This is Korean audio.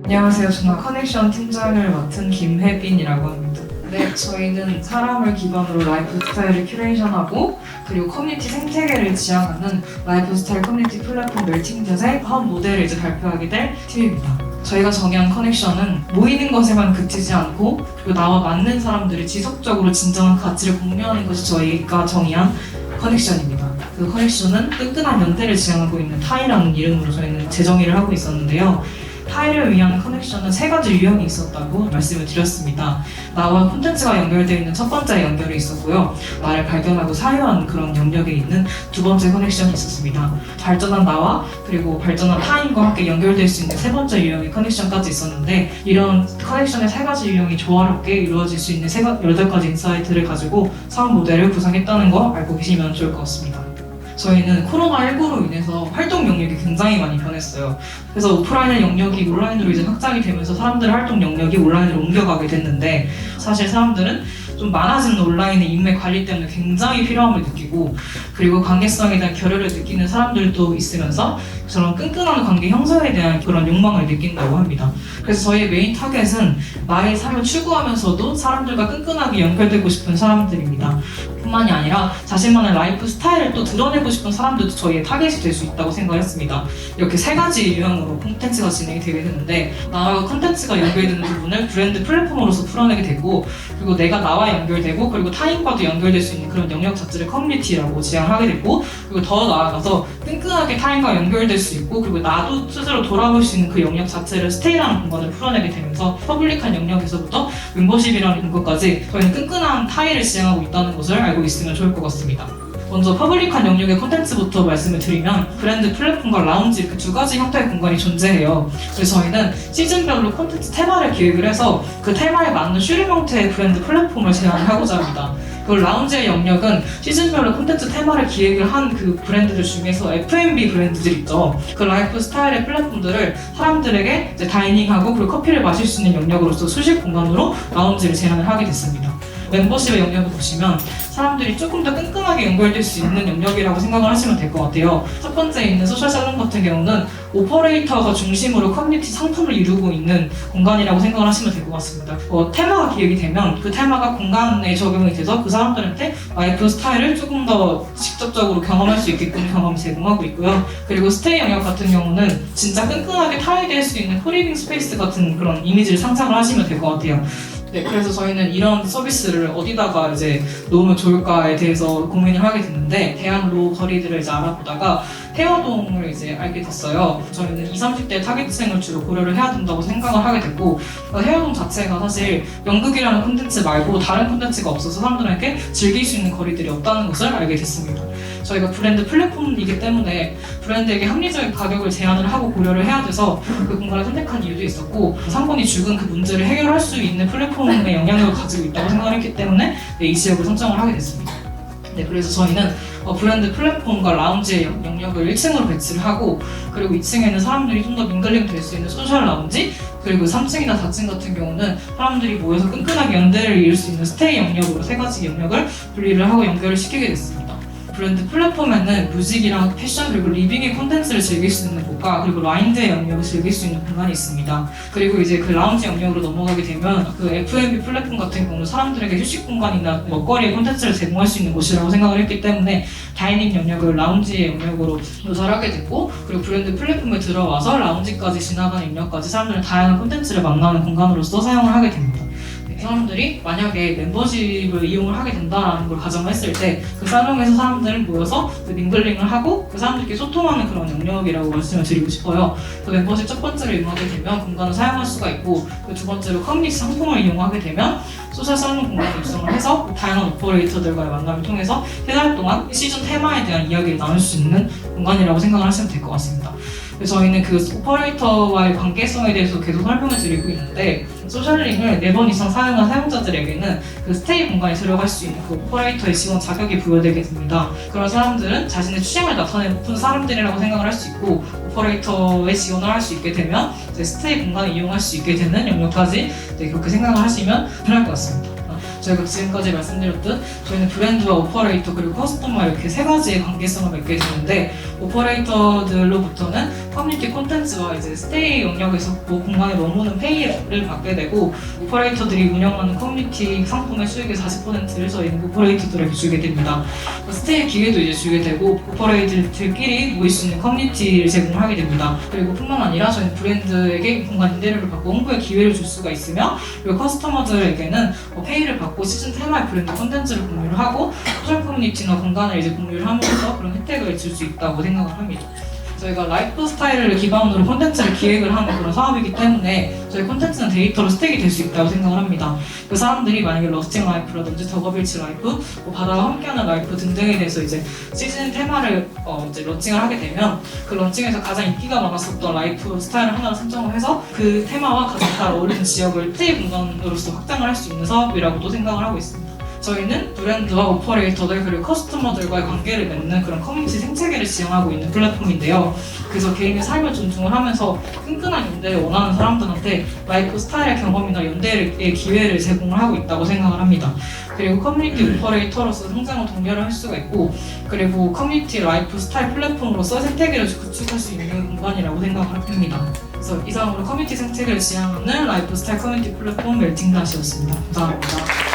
안녕하세요. 저는 커넥션 팀장을 맡은 김혜빈이라고 합니다. 네, 저희는 사람을 기반으로 라이프 스타일을 큐레이션하고 그리고 커뮤니티 생태계를 지향하는 라이프 스타일 커뮤니티 플랫폼 멜팅댓의 한 모델을 이제 발표하게 될 팀입니다. 저희가 정의한 커넥션은 모이는 것에만 그치지 않고 그리고 나와 맞는 사람들이 지속적으로 진정한 가치를 공유하는 것이 저희가 정의한 커넥션입니다. 그 커넥션은 끈끈한 연대를 지향하고 있는 타이라는 이름으로 저희는 재정의를 하고 있었는데요. 타이를 위한 커넥션은 세 가지 유형이 있었다고 말씀을 드렸습니다. 나와 콘텐츠가 연결되어 있는 첫 번째 연결이 있었고요. 나를 발견하고 사유하는 그런 영역에 있는 두 번째 커넥션이 있었습니다. 발전한 나와 그리고 발전한 타인과 함께 연결될 수 있는 세 번째 유형의 커넥션까지 있었는데 이런 커넥션의 세 가지 유형이 조화롭게 이루어질 수 있는 8가지 인사이트를 가지고 사업 모델을 구성했다는 거 알고 계시면 좋을 것 같습니다. 저희는 코로나19로 인해서 활동 영역이 굉장히 많이 변했어요. 그래서 오프라인의 영역이 온라인으로 이제 확장이 되면서 사람들의 활동 영역이 온라인으로 옮겨가게 됐는데 사실 사람들은 좀 많아지는 온라인의 인맥 관리 때문에 굉장히 필요함을 느끼고 그리고 관계성에 대한 결여를 느끼는 사람들도 있으면서 저런 끈끈한 관계 형성에 대한 그런 욕망을 느낀다고 합니다. 그래서 저희의 메인 타겟은 나의 삶을 추구하면서도 사람들과 끈끈하게 연결되고 싶은 사람들입니다. 뿐만이 아니라 자신만의 라이프 스타일을 또 드러내고 싶은 사람들도 저희의 타겟이 될 수 있다고 생각했습니다. 이렇게 세 가지 유형으로 콘텐츠가 진행이 되게 되는데 나와 콘텐츠가 연결되는 부분을 브랜드 플랫폼으로서 풀어내게 되고 그리고 내가 나와 연결되고 그리고 타인과도 연결될 수 있는 그런 영역 자체를 커뮤니티라고 지향하게 됐고 그리고 더 나아가서 끈끈하게 타인과 연결될 수 있고 그리고 나도 스스로 돌아볼 수 있는 그 영역 자체를 스테이라는 공간을 풀어내게 되면서 퍼블릭한 영역에서부터 멤버십이라는 것까지 저희는 끈끈한 타인을 지향하고 있다는 것을 알고 있으면 좋을 것 같습니다. 먼저 퍼블릭한 영역의 콘텐츠부터 말씀을 드리면 브랜드 플랫폼과 라운지 그 두 가지 형태의 공간이 존재해요. 그래서 저희는 시즌별로 콘텐츠 테마를 기획을 해서 그 테마에 맞는 슈림 형태의 브랜드 플랫폼을 제안을 하고자 합니다. 그 라운지의 영역은 시즌별로 콘텐츠 테마를 기획을 한 그 브랜드들 중에서 F&B 브랜드들 있죠. 그 라이프 스타일의 플랫폼들을 사람들에게 이제 다이닝하고 그리고 커피를 마실 수 있는 영역으로서 수식 공간으로 라운지를 제안을 하게 됐습니다. 멤버십의 영역을 보시면 사람들이 조금 더 끈끈하게 연결될 수 있는 영역이라고 생각을 하시면 될 것 같아요. 첫 번째 있는 소셜 살롱 같은 경우는 오퍼레이터가 중심으로 커뮤니티 상품을 이루고 있는 공간이라고 생각을 하시면 될 것 같습니다. 테마가 기획이 되면 그 테마가 공간에 적용이 돼서 그 사람들한테 라이프 스타일을 조금 더 직접적으로 경험할 수 있게끔 경험을 제공하고 있고요. 그리고 스테이 영역 같은 경우는 진짜 끈끈하게 타이될 수 있는 코리빙 스페이스 같은 그런 이미지를 상상을 하시면 될 것 같아요. 네, 그래서 저희는 이런 서비스를 어디다가 이제 놓으면 좋을까에 대해서 고민을 하게 됐는데 대학로 거리들을 이제 알아보다가 해화동을 이제 알게 됐어요. 저희는 20, 30대 타겟층을 주로 고려를 해야 된다고 생각을 하게 됐고 해화동 자체가 사실 연극이라는 콘텐츠 말고 다른 콘텐츠가 없어서 사람들에게 즐길 수 있는 거리들이 없다는 것을 알게 됐습니다. 저희가 브랜드 플랫폼이기 때문에 브랜드에게 합리적인 가격을 제안을 하고 고려를 해야 돼서 그 공간을 선택한 이유도 있었고 상권이 죽은 그 문제를 해결할 수 있는 플랫폼의 영향력을 가지고 있다고 생각했기 때문에 이 지역을 선정을 하게 됐습니다. 네, 그래서 저희는 브랜드 플랫폼과 라운지의 영역을 1층으로 배치를 하고 그리고 2층에는 사람들이 좀 더 민글링 될 수 있는 소셜 라운지 그리고 3층이나 4층 같은 경우는 사람들이 모여서 끈끈하게 연대를 이룰 수 있는 스테이 영역으로 세 가지 영역을 분리를 하고 연결을 시키게 됐습니다. 브랜드 플랫폼에는 뮤직이랑 패션 그리고 리빙의 콘텐츠를 즐길 수 있는 곳과 그리고 라인드의 영역을 즐길 수 있는 공간이 있습니다. 그리고 이제 그 라운지 영역으로 넘어가게 되면 그 F&B 플랫폼 같은 경우는 사람들에게 휴식 공간이나 먹거리의 콘텐츠를 제공할 수 있는 곳이라고 생각을 했기 때문에 다이닝 영역을 라운지의 영역으로 묘사를 하게 됐고 그리고 브랜드 플랫폼에 들어와서 라운지까지 지나가는 영역까지 사람들은 다양한 콘텐츠를 만나는 공간으로서 사용을 하게 됩니다. 사람들이 만약에 멤버십을 이용을 하게 된다는 걸 가정했을 때 그 살롱에서 사람들은 모여서 그 밍글링을 하고 그 사람들끼리 소통하는 그런 영역이라고 말씀을 드리고 싶어요. 그 멤버십 첫 번째로 이용하게 되면 공간을 사용할 수가 있고 그 두 번째로 커뮤니티 상품을 이용하게 되면 소셜 살롱 공간에 입성을 해서 다양한 오퍼레이터들과의 만남을 통해서 3달 동안 시즌 테마에 대한 이야기를 나눌 수 있는 공간이라고 생각을 하시면 될 것 같습니다. 그래서 저희는 그 오퍼레이터와의 관계성에 대해서 계속 설명을 드리고 있는데 소셜링을 4번 이상 사용한 사용자들에게는 그 스테이 공간에 들어갈 수 있는 그 오퍼레이터의 지원 자격이 부여되게 됩니다. 그런 사람들은 자신의 취향을 나타내는 사람들이라고 생각을 할 수 있고 오퍼레이터에 지원을 할 수 있게 되면 이제 스테이 공간을 이용할 수 있게 되는 영역까지 그렇게 생각을 하시면 편할 것 같습니다. 저희가 지금까지 말씀드렸듯 저희는 브랜드와 오퍼레이터 그리고 커스터머 이렇게 3가지의 관계성을 맺게 되는데 오퍼레이터들로부터는 커뮤니티 콘텐츠와 이제 스테이 영역에서 뭐 공간에 머무는 페이를 받게 되고, 오퍼레이터들이 운영하는 커뮤니티 상품의 수익의 40%를 저희는 오퍼레이터들에게 주게 됩니다. 스테이 기회도 이제 주게 되고, 오퍼레이터들끼리 모일 수 있는 커뮤니티를 제공하게 됩니다. 그리고 뿐만 아니라 저희는 브랜드에게 공간 임대료를 받고 홍보의 기회를 줄 수가 있으며, 그리고 커스터머들에게는 페이를 받고 시즌 테마의 브랜드 콘텐츠를 공유를 하고 소셜 커뮤니티나 공간을 이제 공유를 하면서 그런 혜택을 줄 수 있다고 생각을 합니다. 저희가 라이프 스타일을 기반으로 콘텐츠를 기획을 하는 그런 사업이기 때문에 저희 콘텐츠는 데이터로 스택이 될 수 있다고 생각을 합니다. 그 사람들이 만약에 러스팅 라이프라든지 더거빌치 라이프, 뭐 바다와 함께하는 라이프 등등에 대해서 이제 시즌 테마를 이제 런칭을 하게 되면, 그 런칭에서 가장 인기가 많았었던 라이프 스타일을 하나를 선정을 해서 그 테마와 가장 잘 어울리는 지역을 플레이 공간으로서 확장을 할 수 있는 사업이라고도 생각을 하고 있습니다. 저희는 브랜드와 오퍼레이터들 그리고 커스터머들과의 관계를 맺는 그런 커뮤니티 생태계를 지향하고 있는 플랫폼인데요. 그래서 개인의 삶을 존중을 하면서 끈끈한 연대를 원하는 사람들한테 라이프 스타일의 경험이나 연대의 기회를 제공을 하고 있다고 생각을 합니다. 그리고 커뮤니티 오퍼레이터로서 성장을 독려를 할 수가 있고, 그리고 커뮤니티 라이프 스타일 플랫폼으로서 생태계를 구축할 수 있는 공간이라고 생각을 합니다. 그래서 이상으로 커뮤니티 생태계를 지향하는 라이프 스타일 커뮤니티 플랫폼 멜팅닷이었습니다. 감사합니다.